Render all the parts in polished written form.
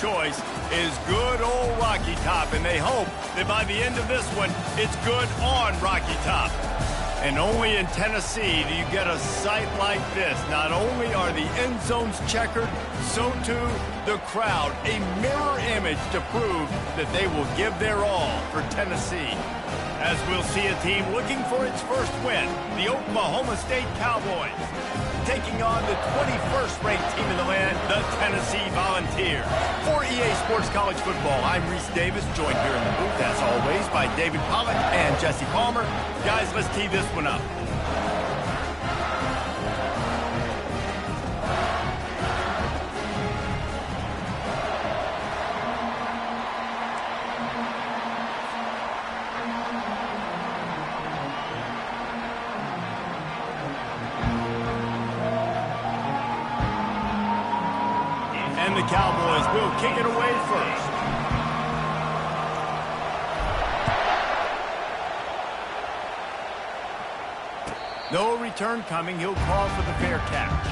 choice is good old Rocky Top, and they hope that by the end of this one, it's good on Rocky Top. And only in Tennessee do you get a sight like this. Not only are the end zones checkered, so too the crowd, a mirror image to prove that they will give their all for Tennessee. As we'll see a team looking for its first win, the Oklahoma State Cowboys, taking on the 21st ranked team in the land, the Tennessee Volunteers. For EA Sports College Football, I'm Reese Davis, joined here in the booth, as always, by David Pollack and Jesse Palmer. Guys, let's tee this one up. And the Cowboys will kick it away first. No return coming. He'll call for the fair catch.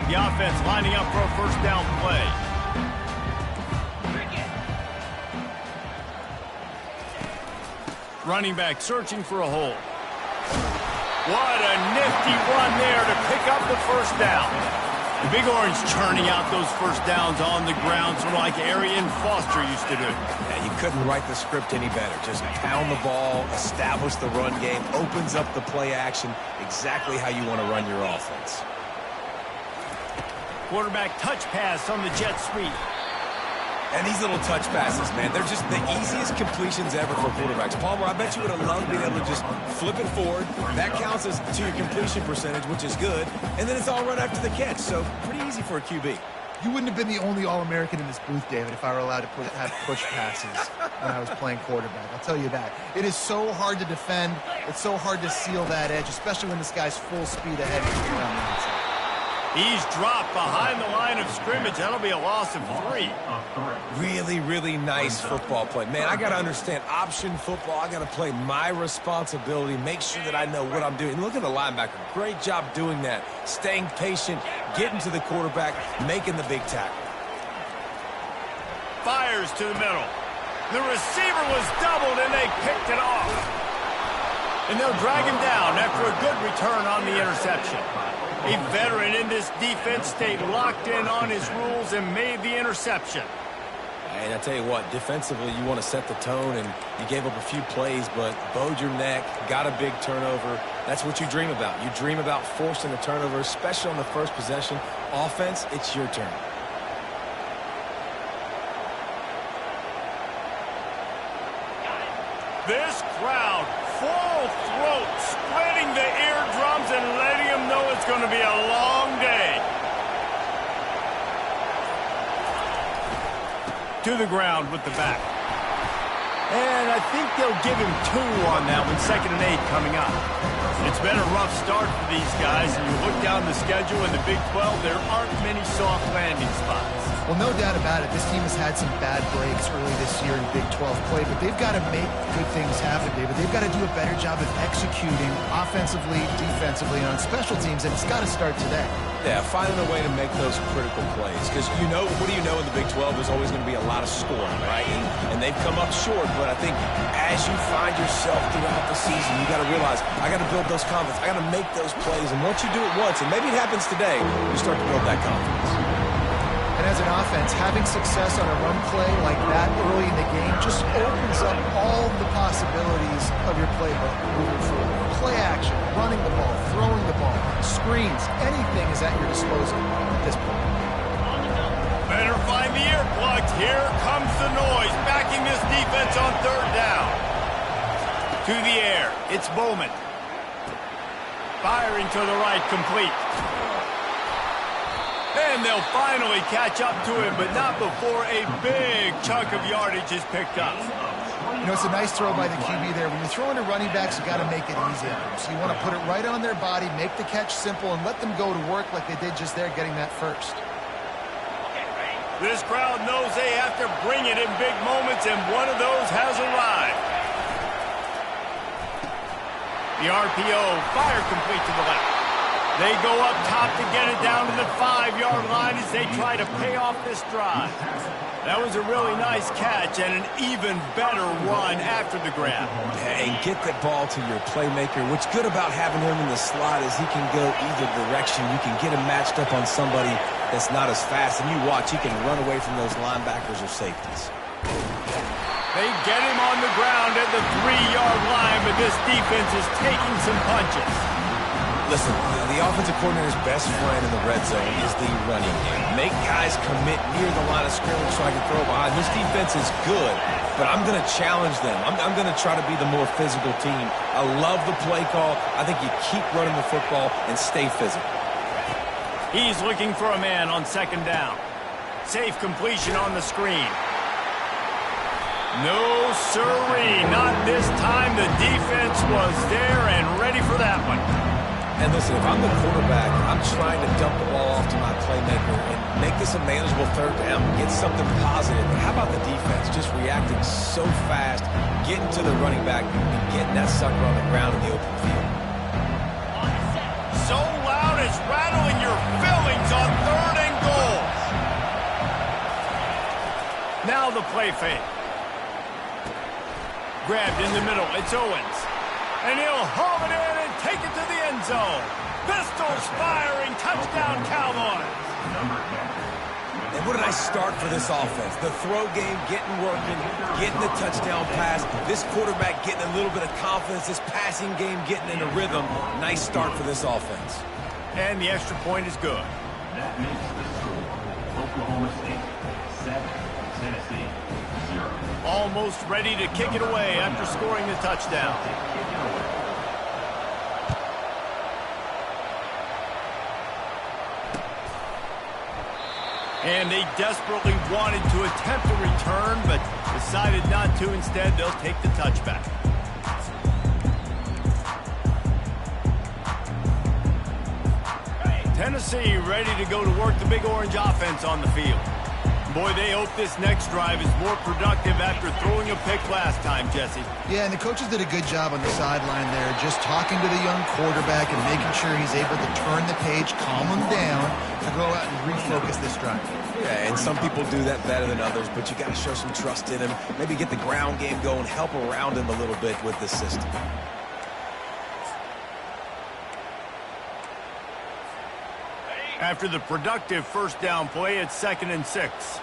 The offense lining up for a first down play. Running back searching for a hole. What a nifty run there to pick up the first down. The Big Orange churning out those first downs on the ground, sort of like Arian Foster used to do. Yeah, you couldn't write the script any better. Just pound the ball, establish the run game, opens up the play action, exactly how you want to run your offense. Quarterback touch pass on the jet sweep. And these little touch passes, man, they're just the easiest completions ever for quarterbacks. Palmer, I bet you would have loved being able to just flip it forward. That counts as to your completion percentage, which is good. And then it's all right after the catch, so pretty easy for a QB. You wouldn't have been the only All-American in this booth, David, if I were allowed to have push passes when I was playing quarterback. I'll tell you that. It is so hard to defend. It's so hard to seal that edge, especially when this guy's full speed ahead around the outside. He's dropped behind the line of scrimmage. That'll be a loss of 3. Really, really nice football play. Man, I got to understand option football. I got to play my responsibility, make sure that I know what I'm doing. Look at the linebacker. Great job doing that. Staying patient, getting to the quarterback, making the big tackle. Fires to the middle. The receiver was doubled, and they picked it off. And they'll drag him down after a good return on the interception. A veteran in this defense stayed locked in on his rules and made the interception. And I tell you what, defensively, you want to set the tone, and you gave up a few plays, but bowed your neck, got a big turnover. That's what you dream about. You dream about forcing a turnover, especially on the first possession. Offense, it's your turn. This crowd, full throat, spreading the eardrums and letting them know it's going to be a long day. To the ground with the back. And I think they'll give him 2 on that one, 2nd and 8 coming up. It's been a rough start for these guys, and you look down the schedule in the Big 12, there aren't many soft landing spots. Well, no doubt about it. This team has had some bad breaks early this year in Big 12 play, but they've got to make good things happen, David. They've got to do a better job of executing offensively, defensively, and on special teams, and it's got to start today. Yeah, finding a way to make those critical plays. Because, you know, what do you know in the Big 12? There's always going to be a lot of scoring, right? And they've come up short, but I think as you find yourself throughout the season, you got to realize, I got to build those confidence. I got to make those plays. And once you do it once, and maybe it happens today, you start to build that confidence. And as an offense, having success on a run play like that early in the game just opens up all the possibilities of your playbook moving forward. Play action, running the ball, throwing the ball, screens, anything is at your disposal at this point. Better find the earplugs. Here comes the noise, backing this defense on 3rd down. To the air, it's Bowman. Firing to the right, complete. And they'll finally catch up to him, but not before a big chunk of yardage is picked up. You know, it's a nice throw by the QB there. When you're throwing to running backs, you got to make it easy on them. So you want to put it right on their body, make the catch simple, and let them go to work like they did just there, getting that first. This crowd knows they have to bring it in big moments, and one of those has arrived. The RPO, fire complete to the left. They go up top to get it down to the 5-yard line as they try to pay off this drive. That was a really nice catch and an even better run after the grab. And get the ball to your playmaker. What's good about having him in the slot is he can go either direction. You can get him matched up on somebody that's not as fast, and you watch, he can run away from those linebackers or safeties. They get him on the ground at the 3-yard line, but this defense is taking some punches. Listen, the offensive coordinator's best friend in the red zone is the running game. Make guys commit near the line of scrimmage so I can throw behind. This defense is good, but I'm going to challenge them. I'm going to try to be the more physical team. I love the play call. I think you keep running the football and stay physical. He's looking for a man on second down. Safe completion on the screen. No sirree, not this time. The defense was there and ready for that one. And listen, if I'm the quarterback, I'm trying to dump the ball off to my playmaker and make this a manageable third down, get something positive. But how about the defense just reacting so fast, getting to the running back, and getting that sucker on the ground in the open field? So loud it's rattling your fillings on 3rd and goal. Now the play fake. Grabbed in the middle, it's Owens. And he'll haul it in and take it to the end zone. Pistols firing, touchdown Cowboys. And what did I start for this offense? The throw game getting working, getting the touchdown pass. This quarterback getting a little bit of confidence. This passing game getting in a rhythm. Nice start for this offense. And the extra point is good. That makes the score Oklahoma State 7, Tennessee 0. Almost ready to kick it away after scoring the touchdown. And they desperately wanted to attempt a return, but decided not to. Instead, they'll take the touchback. Tennessee ready to go to work the Big Orange offense on the field. Boy, they hope this next drive is more productive after throwing a pick last time, Jesse. Yeah, and the coaches did a good job on the sideline there, just talking to the young quarterback and making sure he's able to turn the page, calm him down, to go out and refocus this drive. Yeah, and some people do that better than others, but you got to show some trust in him. Maybe get the ground game going, help around him a little bit with this system. After the productive first down play, it's 2nd and 6.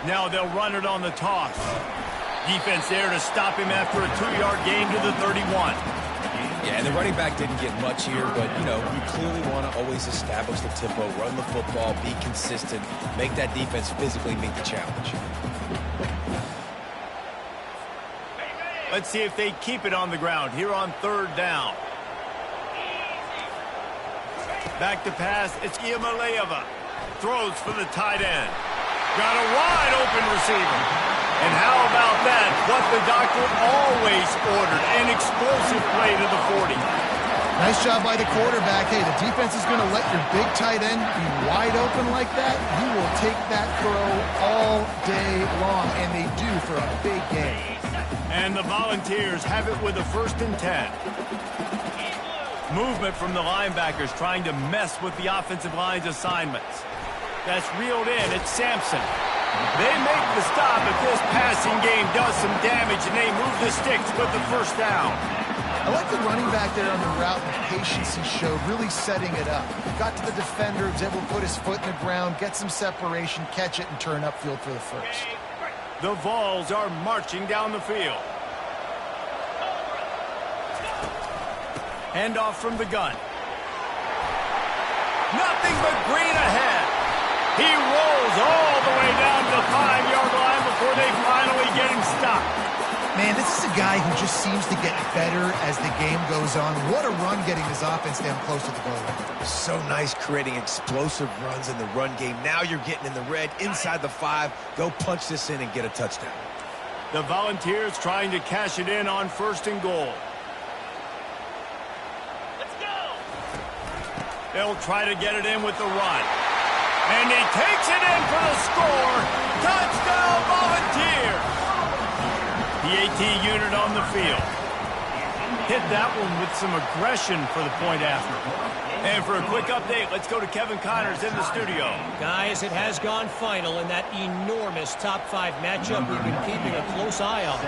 Now they'll run it on the toss. Defense there to stop him after a 2-yard gain to the 31. Yeah, and the running back didn't get much here, but, you know, you clearly want to always establish the tempo, run the football, be consistent, make that defense physically meet the challenge. Let's see if they keep it on the ground here on 3rd down. Back to pass, it's Ncaa. Throws for the tight end. Got a wide open receiver. And how about that? What the doctor always ordered, an explosive play to the 40. Nice job by the quarterback. Hey, the defense is going to let your big tight end be wide open like that. You will take that throw all day long, and they do for a big game. And the Volunteers have it with a 1st and 10. Movement from the linebackers trying to mess with the offensive line's assignments. That's reeled in. It's Sampson. They make the stop, but this passing game does some damage, and they move the sticks with the 1st down. I like the running back there on the route and the patience he showed, really setting it up. Got to the defender, was able to put his foot in the ground, get some separation, catch it, and turn upfield for the 1st. The Vols are marching down the field. Handoff from the gun. Nothing but green ahead. He rolls all the way down to the 5-yard line before they finally get him stopped. Man, this is a guy who just seems to get better as the game goes on. What a run getting his offense down close to the goal line. So nice creating explosive runs in the run game. Now you're getting in the red, inside the 5. Go punch this in and get a touchdown. The Volunteers trying to cash it in on 1st and goal. They'll try to get it in with the run. And he takes it in for the score. Touchdown, Volunteers. The AT unit on the field. Hit that one with some aggression for the point after. And for a quick update, let's go to Kevin Connors in the studio. Guys, it has gone final in that enormous top 5 matchup we've been keeping a close eye on.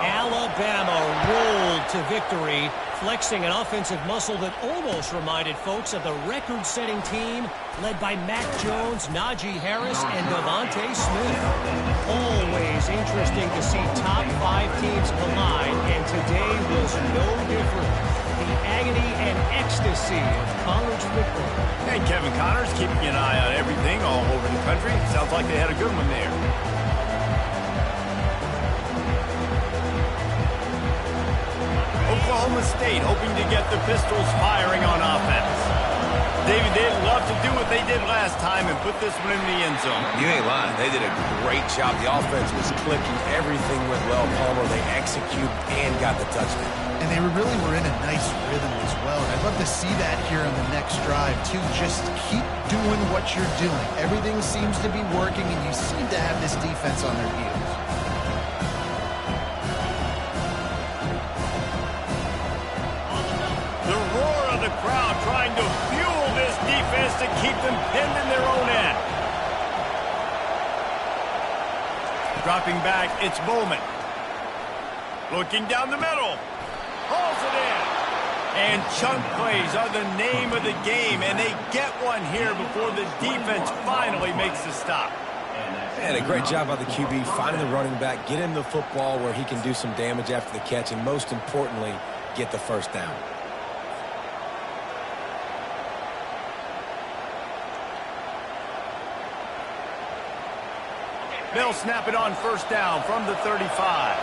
Alabama rolled to victory, flexing an offensive muscle that almost reminded folks of the record-setting team led by Mac Jones, Najee Harris, and Devontae Smith. Always interesting to see top 5 teams collide, and today was no different. The agony and ecstasy of college football. And Kevin Connors keeping an eye on everything all over the country. Sounds like they had a good one there. Oklahoma State hoping to get the Pistols firing on offense. David, they'd love to do what they did last time and put this one in the end zone. You ain't lying. They did a great job. The offense was clicking. Everything went well. Palmer, they executed and got the touchdown. And they really were in a nice rhythm as well. And I'd love to see that here on the next drive, too. Just keep doing what you're doing. Everything seems to be working, and you seem to have this defense on their heels. The roar of the crowd trying to fuel this defense to keep them pinned in their own end. Dropping back, it's Bowman. Looking down the middle. Hauls it in. And chunk plays are the name of the game, and they get one here before the defense finally makes the stop. And a great job by the QB, finding the running back, get him the football where he can do some damage after the catch, and most importantly, get the first down. They'll snap it on first down from the 35.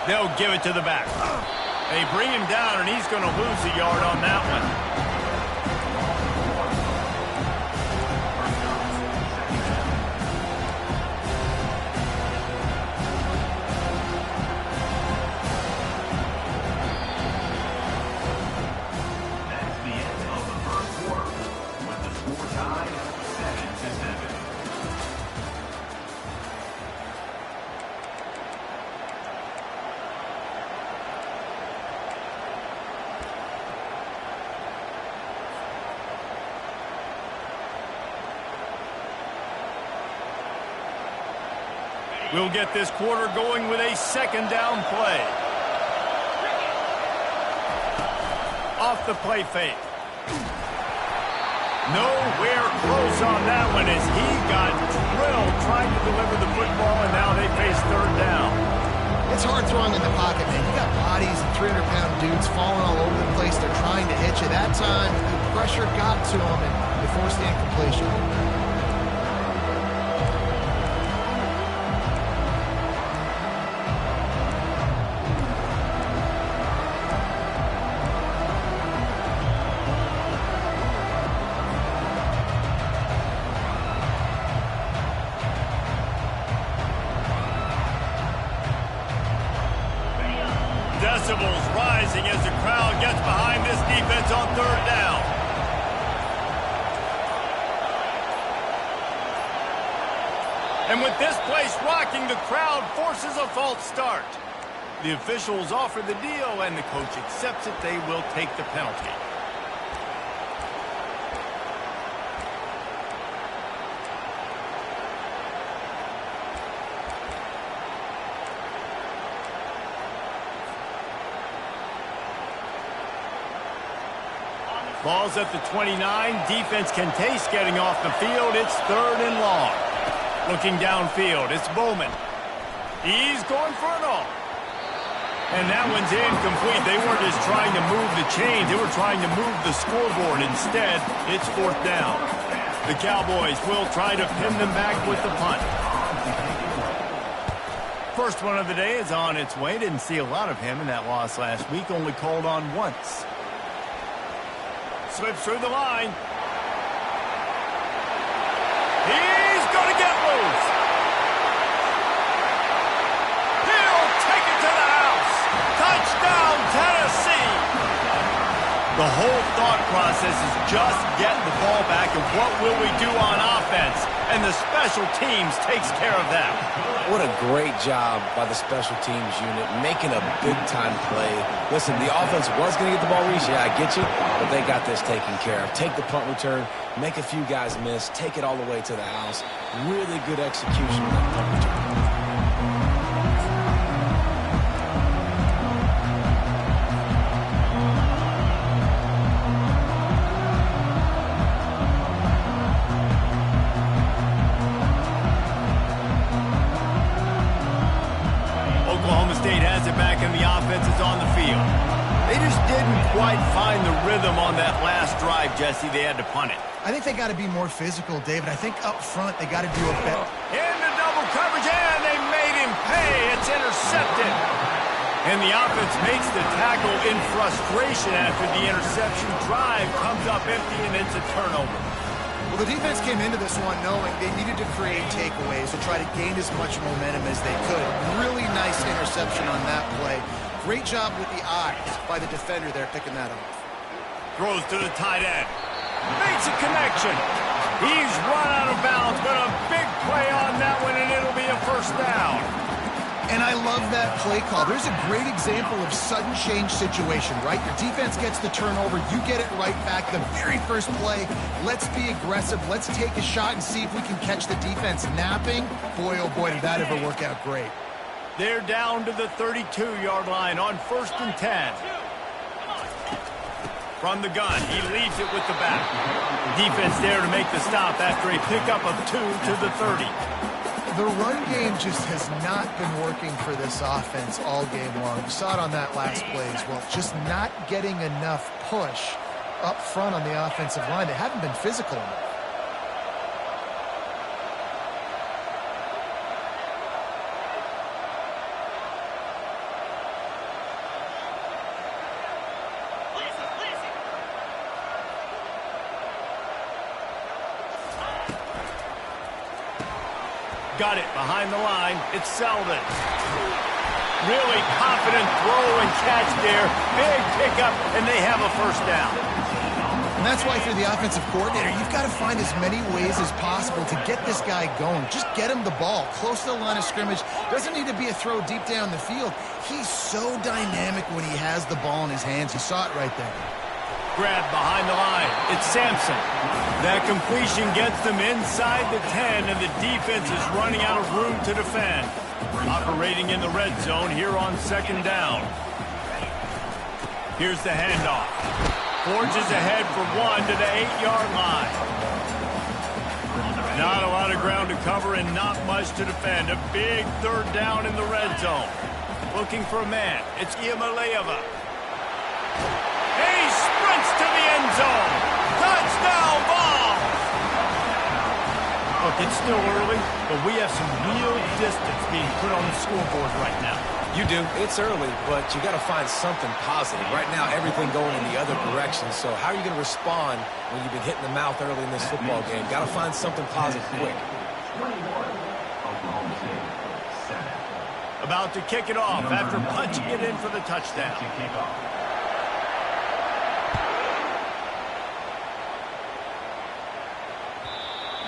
They'll give it to the back. They bring him down, and he's going to lose a yard on that one. That's the end of the first quarter, with the score tied 7-7. We'll get this quarter going with a second down play. Off the play fake. Nowhere close on that one as he got drilled trying to deliver the football, and now they face third down. It's hard throwing in the pocket, man. You got bodies and 300-pound dudes falling all over the place. They're trying to hit you. That time, the pressure got to them, and they forced the incompletion. Decibels rising as the crowd gets behind this defense on third down. And with this place rocking, the crowd forces a false start. The officials offer the deal, and the coach accepts it. They will take the penalty. Ball's at the 29. Defense can taste getting off the field. It's third and long. Looking downfield, it's Bowman. He's going for it all. And that one's incomplete. They weren't just trying to move the chains. They were trying to move the scoreboard. Instead, it's fourth down. The Cowboys will try to pin them back with the punt. First one of the day is on its way. Didn't see a lot of him in that loss last week. Only called on once. Slips through the line. He's going to get loose. He'll take it to the house. Touchdown, Tennessee. The whole thought process is just getting the ball back and what will we do on offense? And the special teams takes care of that. What a great job by the special teams unit, making a big-time play. Listen, the offense was going to get the ball reached. Yeah, I get you, but they got this taken care of. Take the punt return, make a few guys miss, take it all the way to the house. Really good execution on that punt return. Oklahoma State has it back and the offense is on the field. They just didn't quite find the rhythm on that last drive, Jesse. They had to punt it. I think they got to be more physical, David. I think up front they got to do a better. Into double coverage, and they made him pay. It's intercepted. And the offense makes the tackle in frustration after the interception. Drive comes up empty, and it's a turnover. Well, the defense came into this one knowing they needed to create takeaways to try to gain as much momentum as they could. Really nice interception on that play. Great job with the eyes by the defender there picking that off. Throws to the tight end. Makes a connection. He's run out of bounds, but a big play on that one, and it'll be a first down. And I love that play call. There's a great example of sudden change situation, right? Your defense gets the turnover. You get it right back. The very first play, let's be aggressive. Let's take a shot and see if we can catch the defense napping. Boy, oh boy, did that ever work out great. They're down to the 32-yard line on 1st and 10. From the gun, he leaves it with the back. Defense there to make the stop after a pickup of 2 to the 30. The run game just has not been working for this offense all game long. You saw it on that last play as well. Just not getting enough push up front on the offensive line. They haven't been physical enough. Got it behind the line. It's Selden. Really confident throw and catch there. Big pickup, and they have a first down. And that's why if you're the offensive coordinator, you've got to find as many ways as possible to get this guy going. Just get him the ball close to the line of scrimmage. Doesn't need to be a throw deep down the field. He's so dynamic when he has the ball in his hands. You saw it right there. Grab behind the line. It's Sampson. That completion gets them inside the 10, and the defense is running out of room to defend. Operating in the red zone here on 2nd down. Here's the handoff. Forges ahead for 1 to the 8-yard line. Not a lot of ground to cover and not much to defend. A big 3rd down in the red zone. Looking for a man. It's Iamaleava. He sprints to the end zone. Touchdown ball. Look, it's still early, but we have some real distance being put on the scoreboard right now. You do. It's early, but you got to find something positive. Right now, everything going in the other direction. So how are you going to respond when you've been hit in the mouth early in this football game? Got to find something positive quick. About to kick it off after punching it in for the touchdown.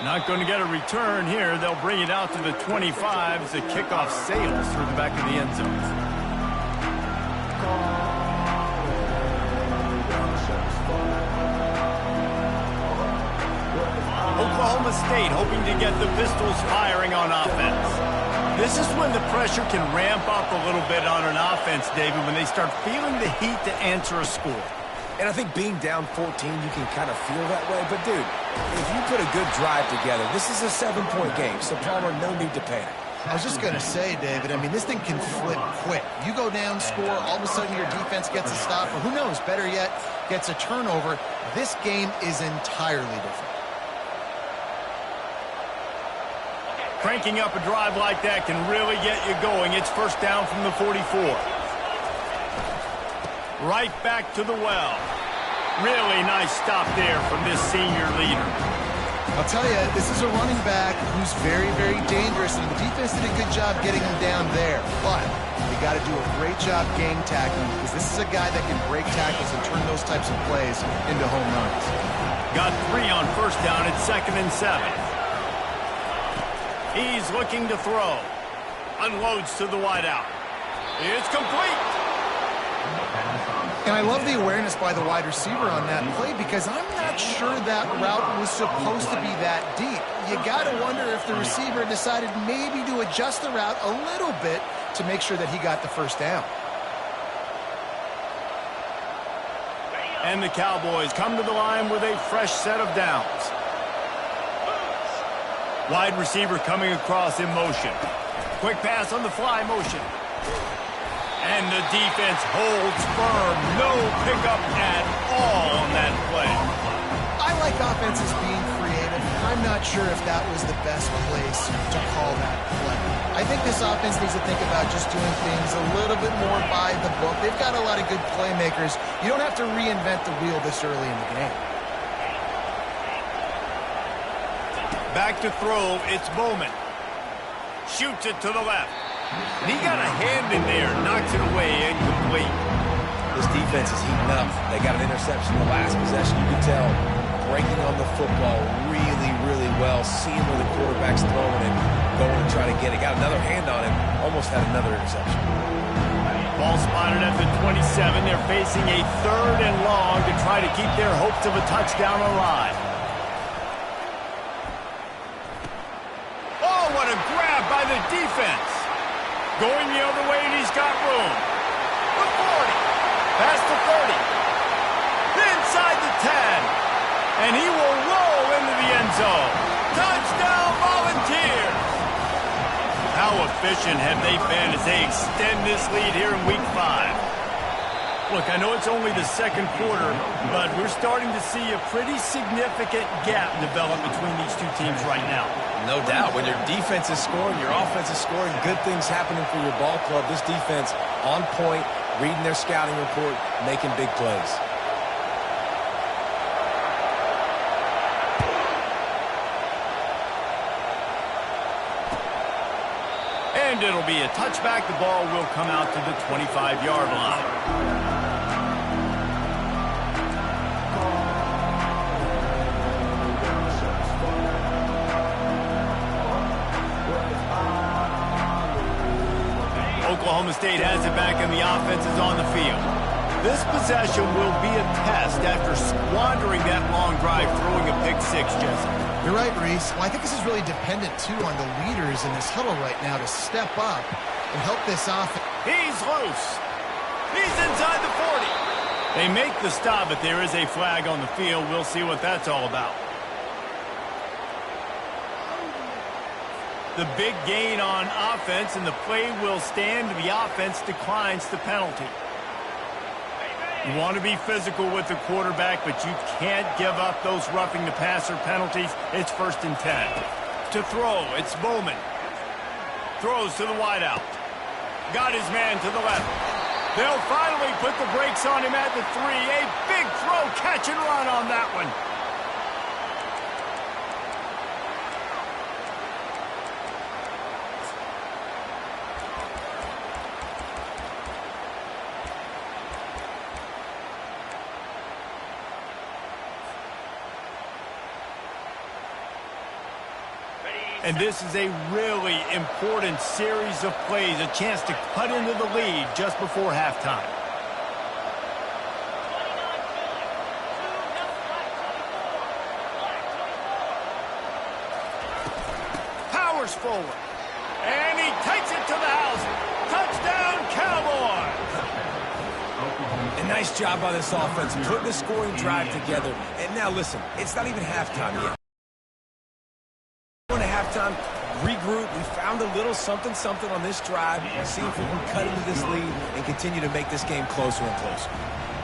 Not going to get a return here. They'll bring it out to the 25 as the kickoff sails through the back of the end zone. Oklahoma State hoping to get the pistols firing on offense. This is when the pressure can ramp up a little bit on an offense, David, when they start feeling the heat to answer a score. And I think being down 14, you can kind of feel that way. But, dude, if you put a good drive together, this is a 7-point game. So, Palmer, no need to panic. I was just going to say, David, I mean, this thing can flip quick. You go down, score, all of a sudden your defense gets a stop, or who knows, better yet, gets a turnover. This game is entirely different. Cranking up a drive like that can really get you going. It's 1st down from the 44. Right back to the well. Really nice stop there from this senior leader. I'll tell you, this is a running back who's very, very dangerous, and the defense did a good job getting him down there. But they you got to do a great job game tackling because this is a guy that can break tackles and turn those types of plays into home runs. Got 3 on first down at 2nd and 7. He's looking to throw. Unloads to the wideout. It's complete. And I love the awareness by the wide receiver on that play because I'm not sure that route was supposed to be that deep. You got to wonder if the receiver decided maybe to adjust the route a little bit to make sure that he got the first down. And the Cowboys come to the line with a fresh set of downs. Wide receiver coming across in motion. Quick pass on the fly motion. And the defense holds firm. No pickup at all on that play. I like offenses being creative. I'm not sure if that was the best place to call that play. I think this offense needs to think about just doing things a little bit more by the book. They've got a lot of good playmakers. You don't have to reinvent the wheel this early in the game. Back to throw, it's Bowman. Shoots it to the left. And he got a hand in there, knocks it away, incomplete. This defense is heating up. They got an interception in the last possession. You can tell breaking on the football really, really well, seeing where the quarterback's throwing it, going to try to get it. Got another hand on him, almost had another interception. Ball spotted at the 27. They're facing a 3rd and long to try to keep their hopes of a touchdown alive. Oh, what a grab by the defense. Going the other way, and he's got room. The 40. Past the 30. Inside the 10. And he will roll into the end zone. Touchdown, Volunteers. How efficient have they been as they extend this lead here in Week 5? Look, I know it's only the 2nd quarter, but we're starting to see a pretty significant gap develop between these two teams right now. No doubt. When your defense is scoring, your offense is scoring, good things happening for your ball club. This defense on point, reading their scouting report, making big plays. And it'll be a touchback. The ball will come out to the 25-yard line. Oklahoma State has it back and the offense is on the field. This possession will be a test after squandering that long drive, throwing a pick 6, Jesse. You're right, Reese. Well, I think this is really dependent, too, on the leaders in this huddle right now to step up and help this offense. He's loose. He's inside the 40. They make the stop, but there is a flag on the field. We'll see what that's all about. The big gain on offense, and the play will stand. The offense declines the penalty. You want to be physical with the quarterback, but you can't give up those roughing the passer penalties. It's 1st and 10. To throw, it's Bowman. Throws to the wideout. Got his man to the left. They'll finally put the brakes on him at the 3. A big throw, catch and run on that one. And this is a really important series of plays, a chance to cut into the lead just before halftime. Powers forward. And he takes it to the house. Touchdown, Cowboys! A nice job by this offense, putting the scoring drive together. And now listen, it's not even halftime yet. Halftime, regroup. We found a little something on this drive. See if we can cut into this lead and continue to make this game closer and closer.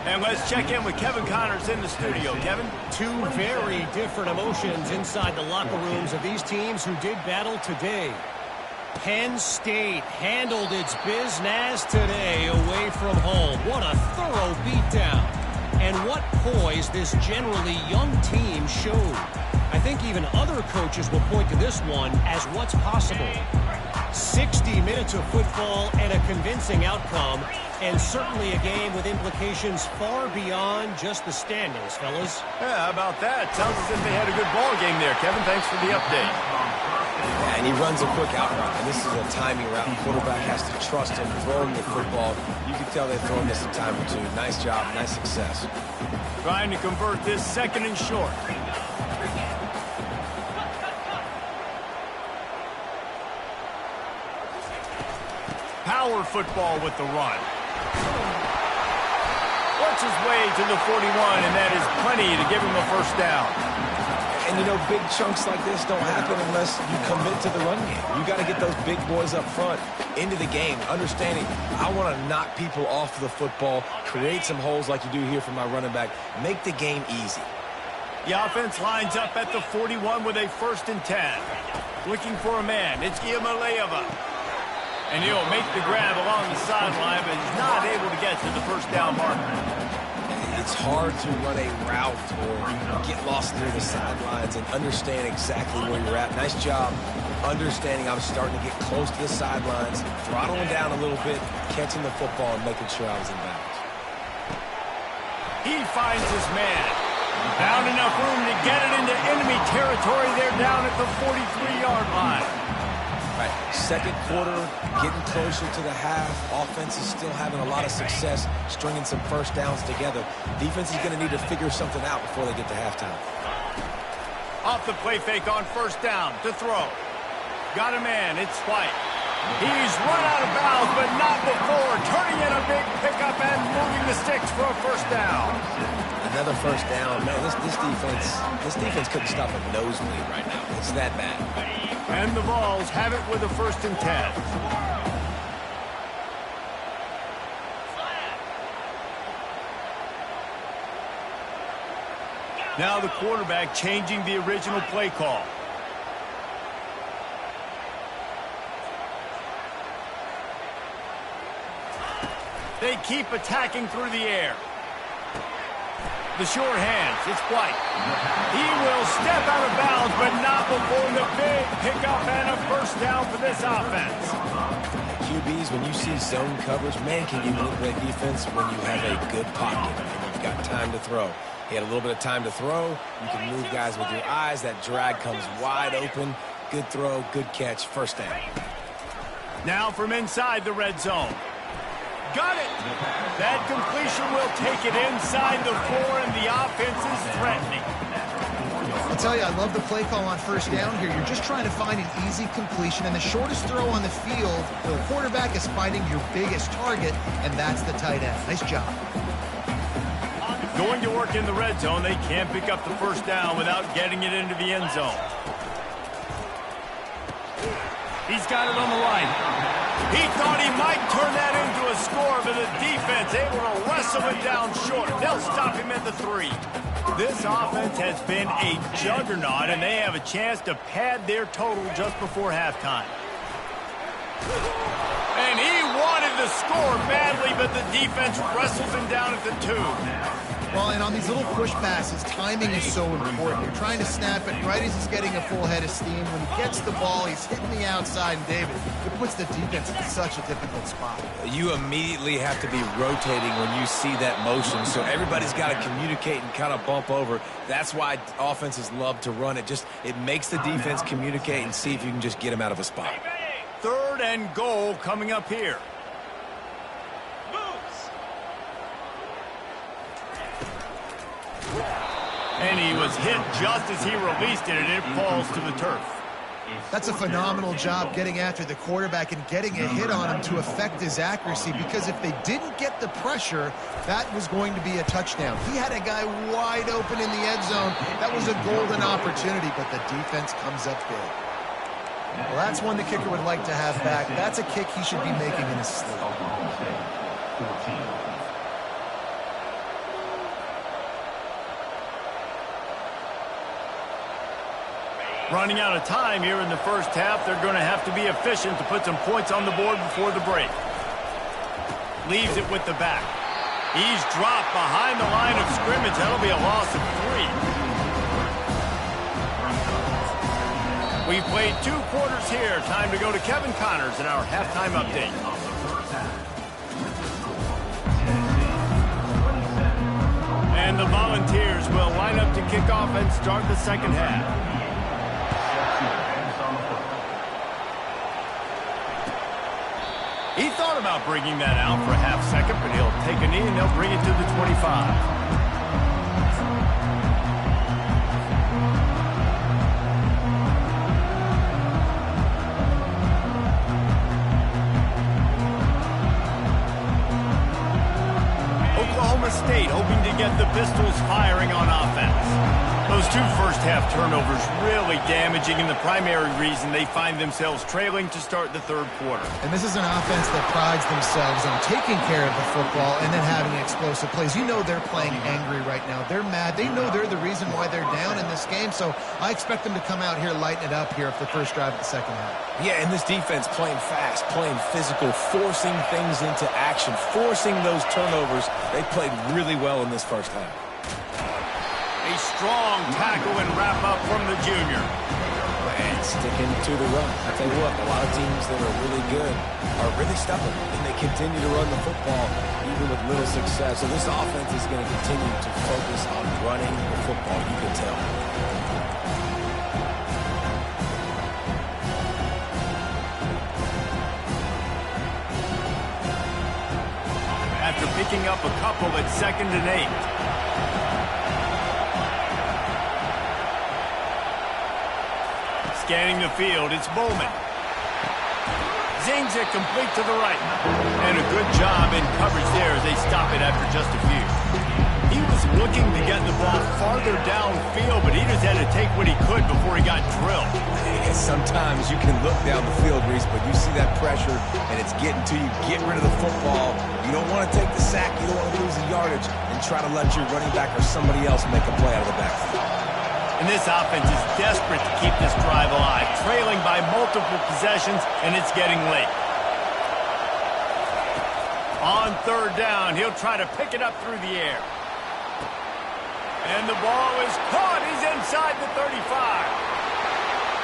And let's check in with Kevin Connors in the studio. Kevin? Two very different emotions inside the locker rooms of these teams who did battle today. Penn State handled its business today away from home. What a thorough beatdown. And what poise this generally young team showed. I think even other coaches will point to this one as what's possible. 60 minutes of football and a convincing outcome, and certainly a game with implications far beyond just the standings, fellas. Yeah, how about that? Sounds as if they had a good ball game there, Kevin. Thanks for the update. Yeah, and he runs a quick out route, and this is a timing route. The quarterback has to trust him throwing the football. You can tell they've thrown this a time or two. Nice job, nice success. Trying to convert this 2nd and short. Power football with the run. Works his way to the 41, and that is plenty to give him a first down. And, you know, big chunks like this don't happen unless you commit to the run game. You got to get those big boys up front into the game, understanding I want to knock people off the football, create some holes like you do here for my running back, make the game easy. The offense lines up at the 41 with a 1st and 10. Looking for a man. It's Ncaa. And he'll make the grab along the sideline, but he's not able to get to the first down marker. It's hard to run a route or get lost near the sidelines and understand exactly where you're at. Nice job understanding I was starting to get close to the sidelines, throttling down a little bit, catching the football and making sure I was in bounds. He finds his man. Found enough room to get it into enemy territory there down at the 43-yard line. Right, 2nd quarter, getting closer to the half. Offense is still having a lot of success stringing some first downs together. Defense is going to need to figure something out before they get to halftime. Off the play fake on 1st down to throw. Got a man, it's White. He's run out of bounds, but not before. Turning in a big pickup and moving the sticks for a first down. Another first down. Man, this defense couldn't stop a nosebleed right now. It's that bad. And the Vols have it with a 1st and 10. Now the quarterback changing the original play call. They keep attacking through the air. The short hands, it's White. He will step out of bounds, but not before the big pickup and a first down for this offense. QBs, when you see zone coverage, man, can you manipulate defense when you have a good pocket and you've got time to throw. He had a little bit of time to throw. You can move guys with your eyes. That drag comes wide open. Good throw, good catch, first down. Now from inside the red zone. Got it! That completion will take it inside the 4, and the offense is threatening. I'll tell you, I love the play call on 1st down here. You're just trying to find an easy completion, and the shortest throw on the field, the quarterback is finding your biggest target, and that's the tight end. Nice job. Going to work in the red zone, they can't pick up the first down without getting it into the end zone. He's got it on the line. He thought he might turn that into a score, but the defense able to wrestle it down short. They'll stop him at the 3. This offense has been a juggernaut, and they have a chance to pad their total just before halftime. And he wanted to score badly, but the defense wrestles him down at the 2. Well, and on these little push passes, timing is so important. You're trying to snap it right as he's getting a full head of steam. When he gets the ball, he's hitting the outside, and David, it puts the defense in such a difficult spot. You immediately have to be rotating when you see that motion, so everybody's got to communicate and kind of bump over. That's why offenses love to run it. It makes the defense communicate and see if you can just get him out of a spot. 3rd and goal coming up here. And he was hit just as he released it, and it falls to the turf. That's a phenomenal job getting after the quarterback and getting a hit on him to affect his accuracy, because if they didn't get the pressure, that was going to be a touchdown. He had a guy wide open in the end zone. That was a golden opportunity, but the defense comes up big. Well, that's one the kicker would like to have back. That's a kick he should be making in his sleep. Running out of time here in the first half. They're going to have to be efficient to put some points on the board before the break. Leaves it with the back. He's dropped behind the line of scrimmage. That'll be a loss of 3. We've played 2 quarters here. Time to go to Kevin Connors in our halftime update. And the Volunteers will line up to kick off and start the second half. He thought about bringing that out for a half second, but he'll take a knee and they'll bring it to the 25. State hoping to get the Pistols firing on offense. Those 2 first-half turnovers really damaging, and the primary reason they find themselves trailing to start the 3rd quarter. And this is an offense that prides themselves on taking care of the football and then having explosive plays. You know they're playing angry right now. They're mad. They know they're the reason why they're down in this game, so I expect them to come out here, lighten it up here for the first drive of the second half. Yeah, and this defense playing fast, playing physical, forcing things into action, forcing those turnovers. They played really well in this first half. A strong tackle and wrap-up from the junior. And sticking to the run. I tell you what, a lot of teams that are really good are really stubborn, and they continue to run the football even with little success. So this offense is going to continue to focus on running the football, you can tell. After picking up a couple at 2nd and 8. Scanning the field, it's Bowman. Zings it complete to the right. And a good job in coverage there as they stop it after just a few. He was looking to get the ball farther downfield, but he just had to take what he could before he got drilled. And sometimes you can look down the field, Reese, but you see that pressure, and it's getting to you. Get rid of the football. You don't want to take the sack. You don't want to lose the yardage, and try to let your running back or somebody else make a play out of the backfield. And this offense is desperate to keep this drive alive, trailing by multiple possessions, and it's getting late. On 3rd down, he'll try to pick it up through the air. And the ball is caught. He's inside the 35.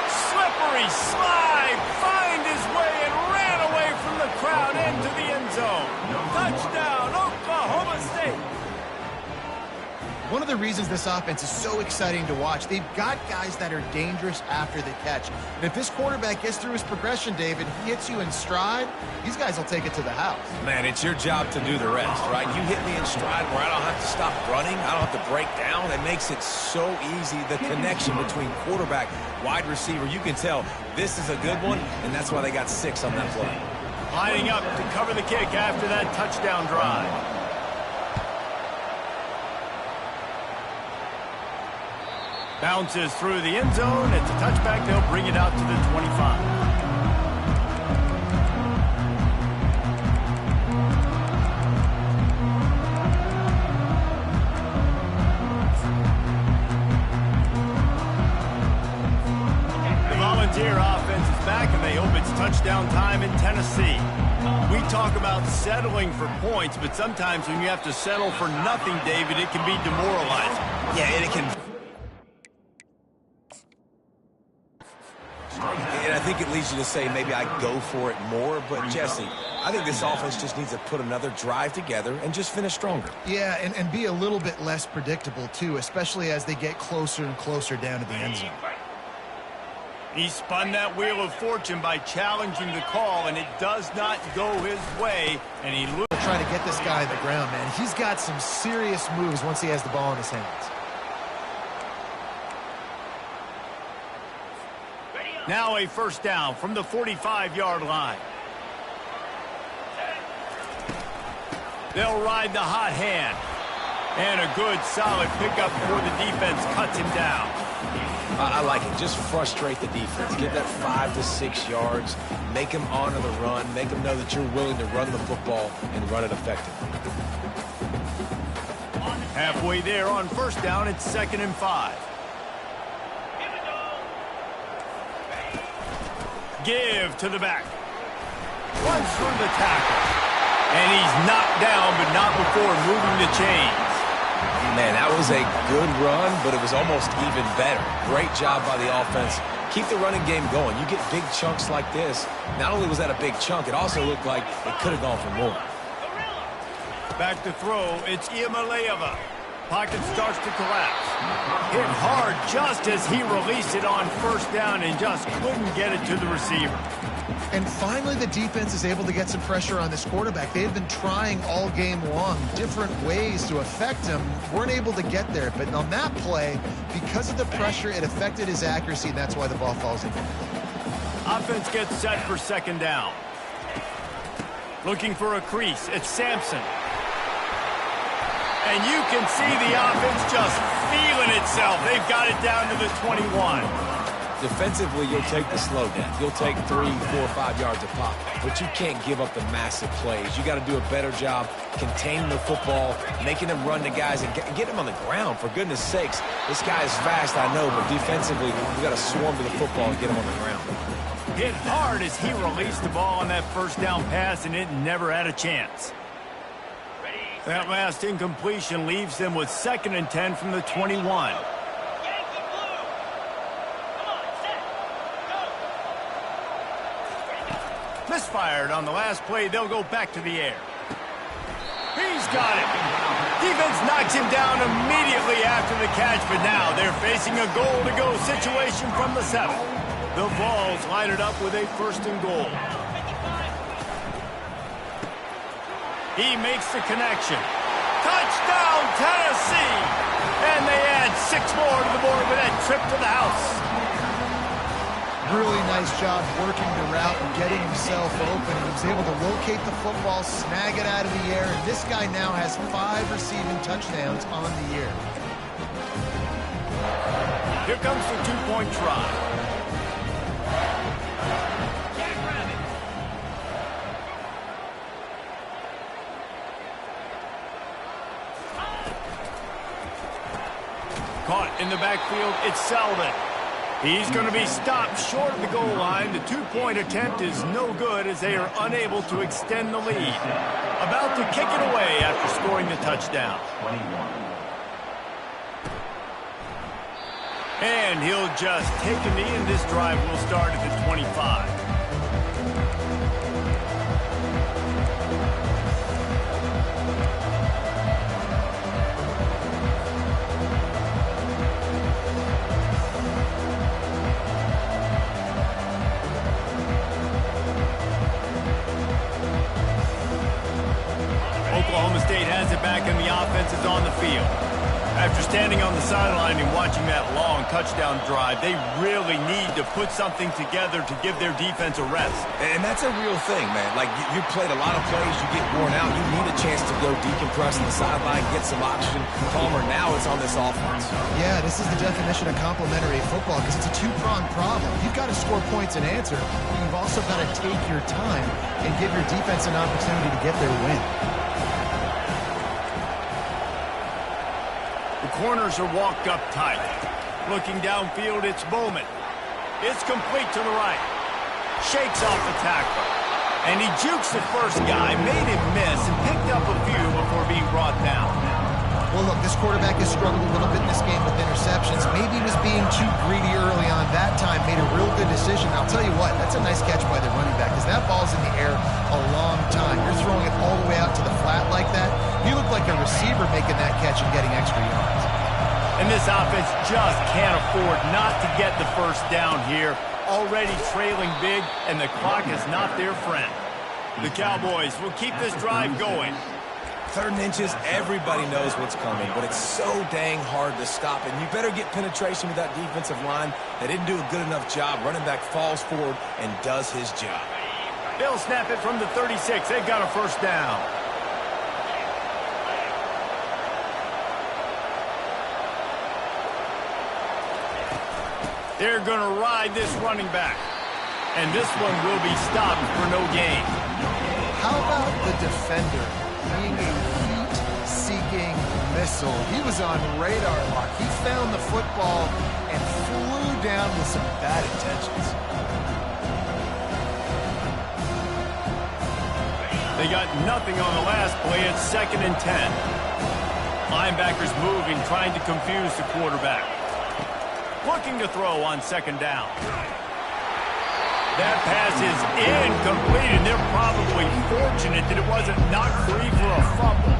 Slippery slide, find his way and ran away from the crowd into the end zone. Touchdown, Oklahoma State. One of the reasons this offense is so exciting to watch, they've got guys that are dangerous after the catch. And if this quarterback gets through his progression, David, he hits you in stride, these guys will take it to the house. Man, it's your job to do the rest, right? You hit me in stride where I don't have to stop running. I don't have to break down. It makes it so easy. The connection between quarterback, wide receiver, you can tell this is a good one, and that's why they got 6 on that play. Lining up to cover the kick after that touchdown drive. Bounces through the end zone. It's a touchback. They'll bring it out to the 25. The Volunteer offense is back, and they hope it's touchdown time in Tennessee. We talk about settling for points, but sometimes when you have to settle for nothing, David, it can be demoralizing. Yeah, and it can... And I think it leads you to say maybe I go for it more. But, Jesse, I think this offense just needs to put another drive together and just finish stronger. Yeah, and be a little bit less predictable, too, especially as they get closer and closer down to the end zone. He spun that wheel of fortune by challenging the call, and it does not go his way. And he trying to get this guy on the ground, man. He's got some serious moves once he has the ball in his hands. Now a first down from the 45-yard line. They'll ride the hot hand. And a good, solid pickup before the defense cuts him down. I like it. Just frustrate the defense. Give that 5 to 6 yards. Make them honor the run. Make them know that you're willing to run the football and run it effectively. Halfway there on first down, it's 2nd and 5. Give to the back. Runs through the tackle. And he's knocked down, but not before moving the chains. Man, that was a good run, but it was almost even better. Great job by the offense keep the running game going. You get big chunks like this. Not only was that a big chunk, it also looked like it could have gone for more. Back to throw, it's Iamaleava. Pocket starts to collapse. Hit hard just as he released it on first down and just couldn't get it to the receiver. And finally, the defense is able to get some pressure on this quarterback. They've been trying all game long different ways to affect him. Weren't able to get there. But on that play, because of the pressure, it affected his accuracy, and that's why the ball falls in. Offense gets set for second down. Looking for a crease. It's Sampson. And you can see the offense just feeling itself. They've got it down to the 21. Defensively, you'll take the slow down. You'll take 3, 4, 5 yards a pop. But you can't give up the massive plays. You got to do a better job containing the football, making them run to guys, and get them on the ground. For goodness sakes, this guy is fast, I know, but defensively, you got to swarm to the football and get him on the ground. Hit hard as he released the ball on that first down pass, and it never had a chance. That last incompletion leaves them with 2nd and 10 from the 21. Misfired on the last play. They'll go back to the air. He's got it. Defense knocks him down immediately after the catch, but now they're facing a goal-to-go situation from the 7. The Vols line it up with a 1st and goal. He makes the connection. Touchdown, Tennessee! And they add 6 more to the board with that trip to the house. Really nice job working the route and getting himself open. He was able to locate the football, snag it out of the air, and this guy now has 5 receiving touchdowns on the year. Here comes the 2-point try. Caught in the backfield, it's Sullivan. He's going to be stopped short of the goal line. The 2-point attempt is no good as they are unable to extend the lead. About to kick it away after scoring the touchdown. 21. And he'll just take a knee, and this drive will start at the 25. Oklahoma State has it back, and the offense is on the field. After standing on the sideline and watching that long touchdown drive, they really need to put something together to give their defense a rest. And that's a real thing, man. Like, you played a lot of plays, you get worn out. You need a chance to go decompress on the sideline, get some oxygen. Palmer, now it's on this offense. Yeah, this is the definition of complementary football because it's a 2-pronged problem. You've got to score points and answer, but you've also got to take your time and give your defense an opportunity to get their win. Corners are walked up tight. Looking downfield, it's Bowman. It's complete to the right. Shakes off the tackler. And he jukes the first guy, made him miss, and picked up a few before being brought down. Well, look, this quarterback has struggled a little bit in this game with interceptions. Maybe he was being too greedy early on. That time made a real good decision. I'll tell you what, that's a nice catch by the running back because that ball's in the air a long time. You're throwing it all the way out to the flat like that. You look like a receiver making that catch and getting extra yards. And this offense just can't afford not to get the first down here. Already trailing big, and the clock is not their friend. The Cowboys will keep this drive going. 3rd and inches, everybody knows what's coming, but it's so dang hard to stop it. And you better get penetration with that defensive line. They didn't do a good enough job. Running back falls forward and does his job. They'll snap it from the 36. They've got a first down. They're going to ride this running back. And this one will be stopped for no gain. How about the defender being a heat-seeking missile? He was on radar lock. He found the football and flew down with some bad intentions. They got nothing on the last play. It's 2nd and 10. Linebackers moving, trying to confuse the quarterback. looking to throw on second down. That pass is incomplete, and they're probably fortunate that it wasn't knocked free for a fumble.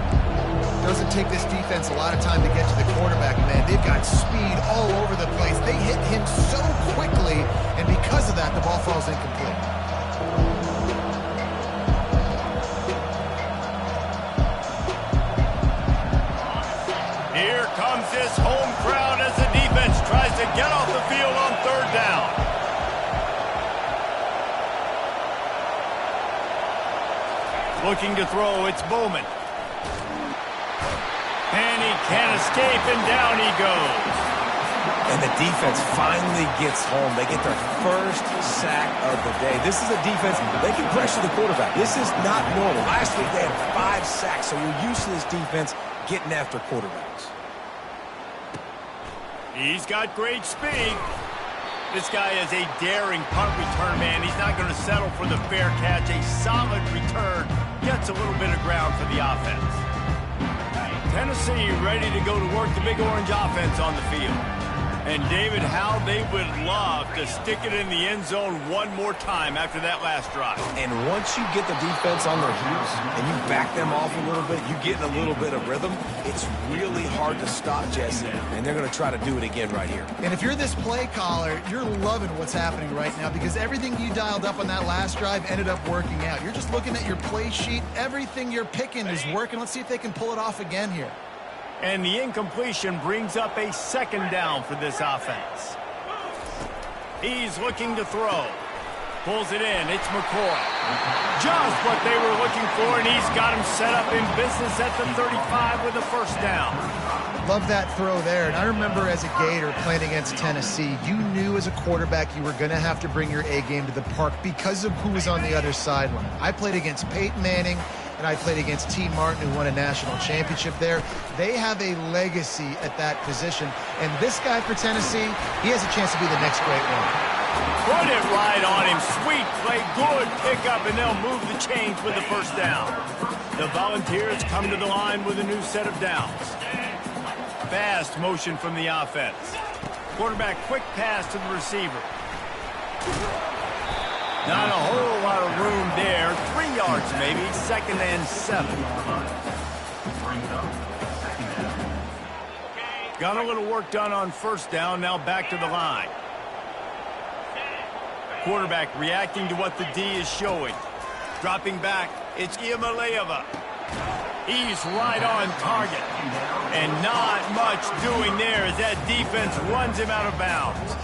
Doesn't take this defense a lot of time to get to the quarterback, man. They've got speed all over the place. They hit him so quickly, and because of that, the ball falls incomplete. Here comes this home crowd as the defense tries to get off the field on third down. Looking to throw, it's Bowman. And he can't escape, and down he goes. And the defense finally gets home. They get their first sack of the day. This is a defense, they can pressure the quarterback. This is not normal. Last week they had 5 sacks, so we're used to this defense getting after quarterbacks. He's got great speed. This guy is a daring punt return man. He's not going to settle for the fair catch. A solid return gets a little bit of ground for the offense. Tennessee ready to go to work the Big Orange offense on the field. And, David, how they would love to stick it in the end zone one more time after that last drive. And once you get the defense on their heels and you back them off a little bit, you get in a little bit of rhythm, it's really hard to stop, Jesse, and they're going to try to do it again right here. And if you're this play caller, you're loving what's happening right now because everything you dialed up on that last drive ended up working out. You're just looking at your play sheet. Everything you're picking is working. Let's see if they can pull it off again here. And the incompletion brings up a second down for this offense. He's looking to throw. Pulls it in. It's McCoy. Just what they were looking for, and he's got him set up in business at the 35 with a first down. Love that throw there. And I remember as a Gator playing against Tennessee, you knew as a quarterback you were going to have to bring your A game to the park because of who was on the other sideline. I played against Peyton Manning, and I played against T. Martin, who won a national championship there. They have a legacy at that position. And this guy for Tennessee, he has a chance to be the next great one. Put it right on him. Sweet play, good pickup, and they'll move the chains with the first down. The Volunteers come to the line with a new set of downs. Fast motion from the offense. Quarterback quick pass to the receiver. Not a whole lot of room there. 3 yards maybe. 2nd and 7. Got a little work done on first down. Now back to the line. Quarterback reacting to what the D is showing. Dropping back. It's Iamaleava. He's right on target. And not much doing there as that defense runs him out of bounds.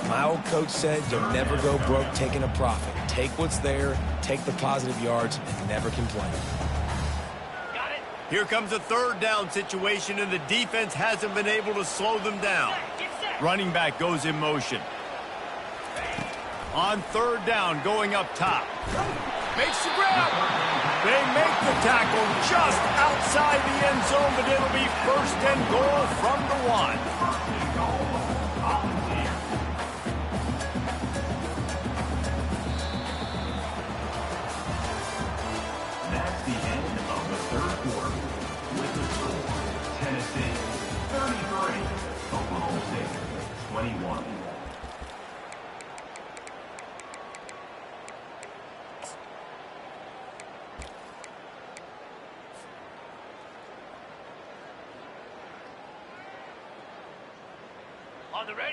My old coach said you'll never go broke taking a profit. Take what's there, take the positive yards, and never complain. Here comes a third down situation, and the defense hasn't been able to slow them down. Running back goes in motion. On third down, going up top. Makes the grab. They make the tackle just outside the end zone, but it'll be 1st and goal from the 1. That's the end of the third quarter. With the score, Tennessee 33, Oklahoma State 21.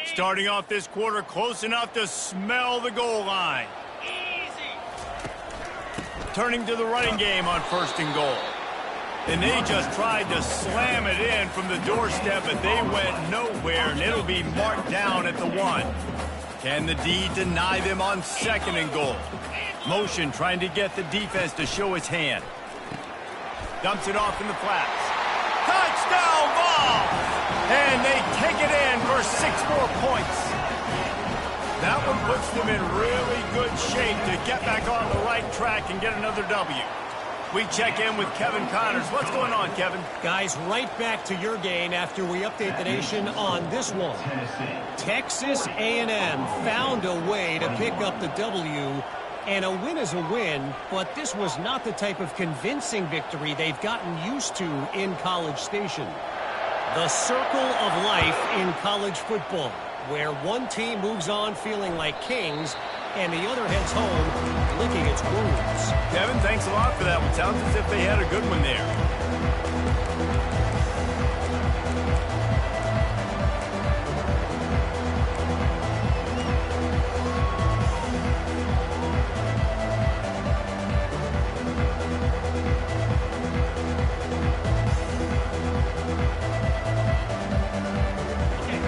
Starting off this quarter close enough to smell the goal line. Turning to the running game on 1st and goal. And they just tried to slam it in from the doorstep, but they went nowhere, and it'll be marked down at the 1. Can the D deny them on 2nd and goal? Motion trying to get the defense to show its hand. Dumps it off in the flats. Touchdown ball! And they take it in for 6 more points. That one puts them in really good shape to get back on the right track and get another W. We check in with Kevin Connors. What's going on, Kevin? Guys, right back to your game after we update the nation on this one. Texas A&M found a way to pick up the W, and a win is a win, but this was not the type of convincing victory they've gotten used to in College Station. The circle of life in college football. where one team moves on feeling like kings and the other heads home licking its wounds. Kevin, thanks a lot for that one. Sounds as if they had a good one there.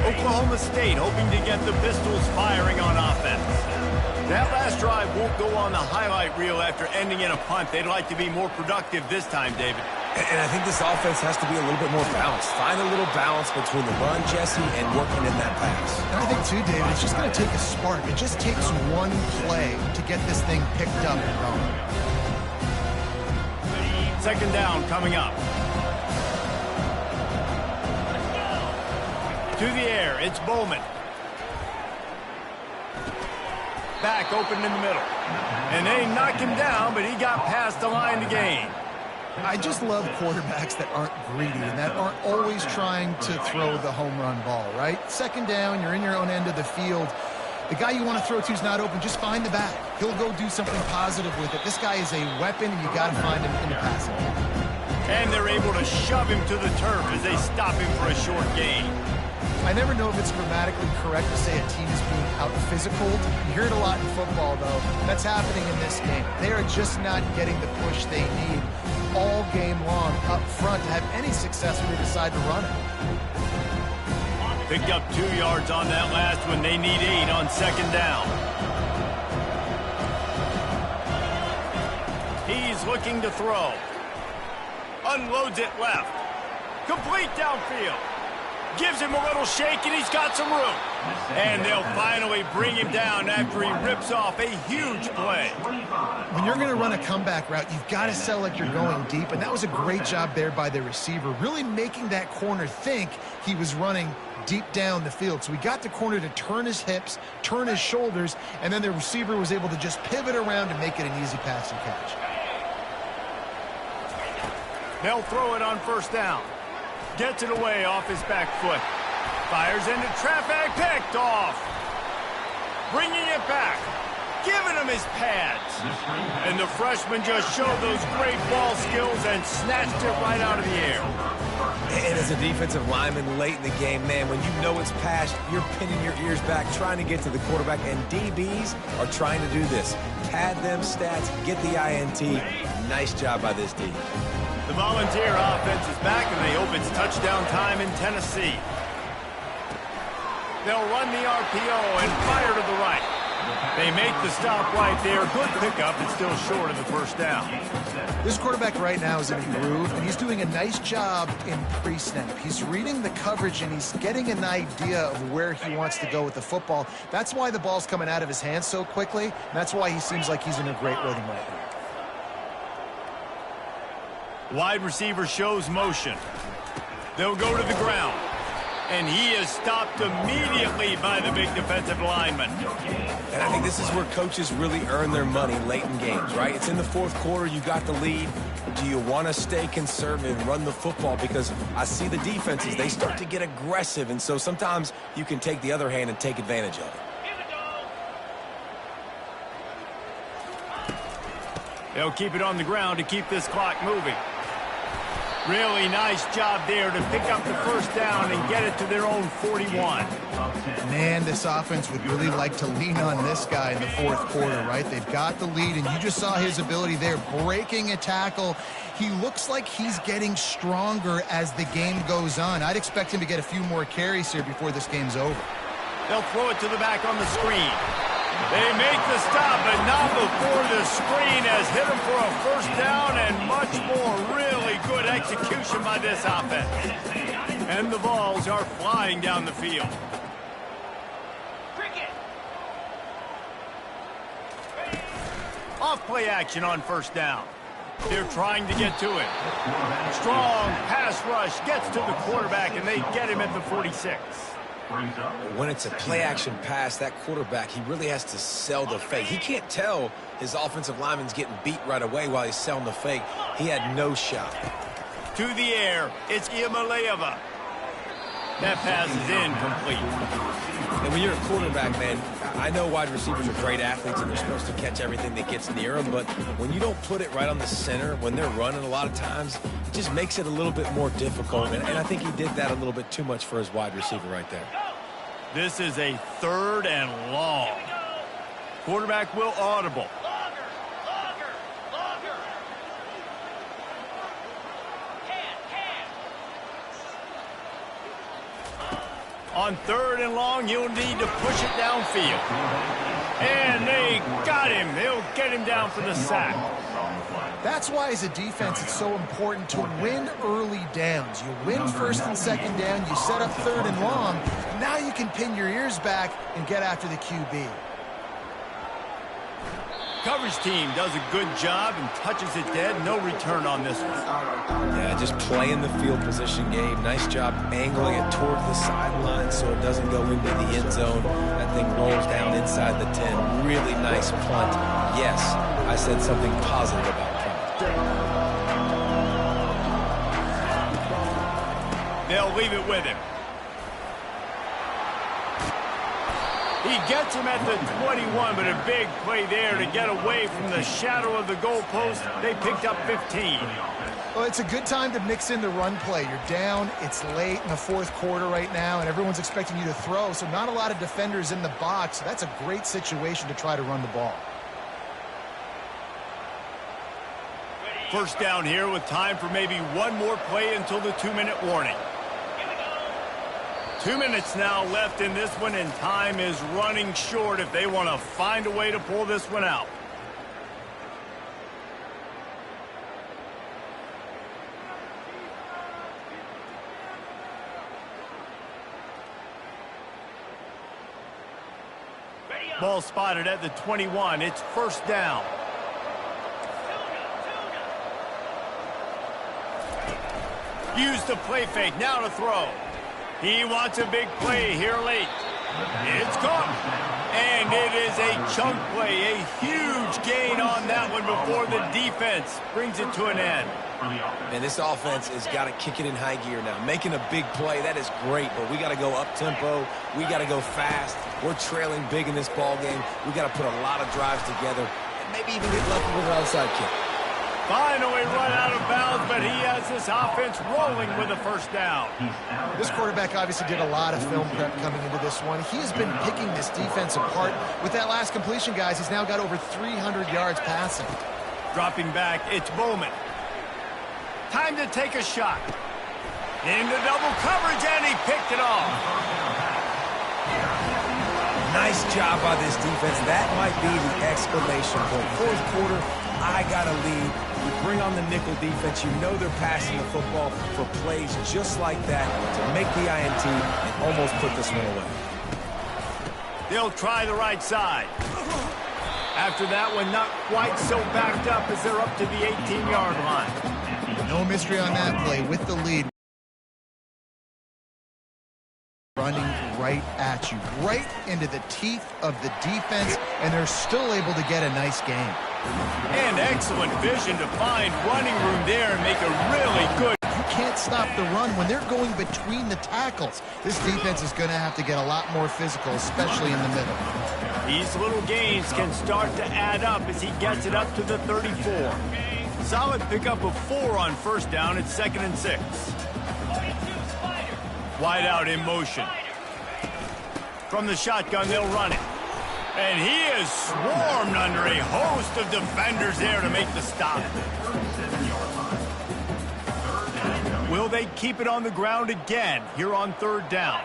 Oklahoma State hoping to get the Pistols firing on offense. That last drive won't go on the highlight reel after ending in a punt. They'd like to be more productive this time, David. And I think this offense has to be a little bit more balanced. Find a little balance between the run, Jesse, and working in that pass. And I think, too, David, it's just going to take a spark. It just takes one play to get this thing picked up and going. Second down coming up. To the air, it's Bowman. Back open in the middle. And they knocked him down, but he got past the line to gain. I just love quarterbacks that aren't greedy and that aren't always trying to throw the home run ball, right? Second down, you're in your own end of the field. The guy you want to throw to is not open. Just find the back. He'll go do something positive with it. This guy is a weapon, and you got to find him in the passing game. And they're able to shove him to the turf as they stop him for a short gain. I never know if it's grammatically correct to say a team is being out-physicaled. You hear it a lot in football, though. That's happening in this game. They are just not getting the push they need all game long up front to have any success when they decide to run it. Picked up 2 yards on that last one. They need 8 on second down. He's looking to throw. Unloads it left. Complete downfield. Gives him a little shake, and he's got some room. And they'll finally bring him down after he rips off a huge play. When you're going to run a comeback route, you've got to sell like you're going deep, and that was a great job there by the receiver, really making that corner think he was running deep down the field. So he got the corner to turn his hips, turn his shoulders, and then the receiver was able to just pivot around and make it an easy pass and catch. They'll throw it on first down. Gets it away off his back foot. Fires into traffic, picked off. Bringing it back. Giving him his pads. And the freshman just showed those great ball skills and snatched it right out of the air. And as a defensive lineman late in the game, man, when you know it's passed, you're pinning your ears back, trying to get to the quarterback, and DBs are trying to do this. Pad them stats, get the INT. Nice job by this D. The Volunteer offense is back, and they hope it's touchdown time in Tennessee. They'll run the RPO and fire to the right. They make the stop right there. Good pickup. It's still short of the first down. This quarterback right now is in a groove, and he's doing a nice job in pre-snap. He's reading the coverage, and he's getting an idea of where he wants to go with the football. That's why the ball's coming out of his hands so quickly, and that's why he seems like he's in a great rhythm right now. Wide receiver shows motion. They'll go to the ground. And he is stopped immediately by the big defensive lineman. And I think this is where coaches really earn their money late in games, right? It's in the fourth quarter. You got the lead. Do you want to stay conservative and run the football? Because I see the defenses, they start to get aggressive. And so sometimes you can take the other hand and take advantage of it. They'll keep it on the ground to keep this clock moving. Really nice job there to pick up the first down and get it to their own 41. Man, this offense would really like to lean on this guy in the fourth quarter, right? They've got the lead, and you just saw his ability there, breaking a tackle. He looks like he's getting stronger as the game goes on. I'd expect him to get a few more carries here before this game's over. They'll throw it to the back on the screen. They make the stop, but not before the screen has hit them for a first down and much more. Really good execution by this offense. And the balls are flying down the field. Off play action on first down. They're trying to get to it. Strong pass rush gets to the quarterback, and they get him at the 46. When it's a play-action pass, that quarterback, he really has to sell the fake. He can't tell his offensive lineman's getting beat right away while he's selling the fake. He had no shot. To the air, it's Iamaleava. That pass is incomplete. And when you're a quarterback, man, I know wide receivers are great athletes and they're supposed to catch everything that gets near them, but when you don't put it right on the center, when they're running a lot of times, it just makes it a little bit more difficult. And I think he did that a little bit too much for his wide receiver right there. This is a 3rd and long. Quarterback will audible. On 3rd and long, you'll need to push it downfield. And they got him. They'll get him down for the sack. That's why, as a defense, it's so important to win early downs. You win 1st and 2nd down, you set up 3rd and long. Now you can pin your ears back and get after the QB. Coverage team does a good job and touches it dead. No return on this one. Yeah, just playing the field position game. Nice job angling it toward the sideline so it doesn't go into the end zone. That thing rolls down inside the 10. Really nice punt. Yes, I said something positive about punt. They'll leave it with him. He gets him at the 21, but a big play there to get away from the shadow of the goalpost. They picked up 15. Well, it's a good time to mix in the run play. You're down, it's late in the 4th quarter right now, and everyone's expecting you to throw, so not a lot of defenders in the box. So that's a great situation to try to run the ball. First down here with time for maybe one more play until the 2-minute warning. 2 minutes now left in this one, and time is running short if they want to find a way to pull this one out. Ball spotted at the 21. It's 1st down. Use the play fake. Now to throw. He wants a big play here late. It's caught. And it is a chunk play. A huge gain on that one before the defense brings it to an end. And this offense has got to kick it in high gear now. Making a big play, that is great, but we got to go up-tempo. We got to go fast. We're trailing big in this ball game. We got to put a lot of drives together and maybe even get lucky with an outside kick. Finally run out of bounds, but he has this offense rolling with a 1st down. This quarterback obviously did a lot of film prep coming into this one. He has been picking this defense apart. With that last completion, guys, he's now got over 300 yards passing. Dropping back, it's Bowman. Time to take a shot. Into double coverage, and he picked it off. Nice job by this defense. That might be the exclamation point. 4th quarter, I got a lead. You bring on the nickel defense. You know they're passing the football for plays just like that to make the INT and almost put this one away. They'll try the right side. After that one, not quite so backed up as they're up to the 18-yard line. No mystery on that play with the lead. Running right at you, right into the teeth of the defense, and they're still able to get a nice game. And excellent vision to find running room there and make a really good. You can't stop the run when they're going between the tackles. This defense is going to have to get a lot more physical, especially in the middle. These little gains can start to add up as he gets it up to the 34. Solid pickup of 4 on 1st down. It's 2nd and 6. Wide out in motion. From the shotgun, they'll run it. And he is swarmed under a host of defenders there to make the stop. Will they keep it on the ground again here on 3rd down?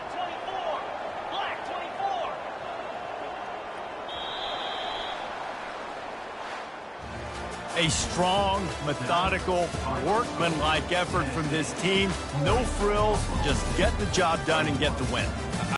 A strong, methodical, workmanlike effort from this team. No frills, just get the job done and get the win.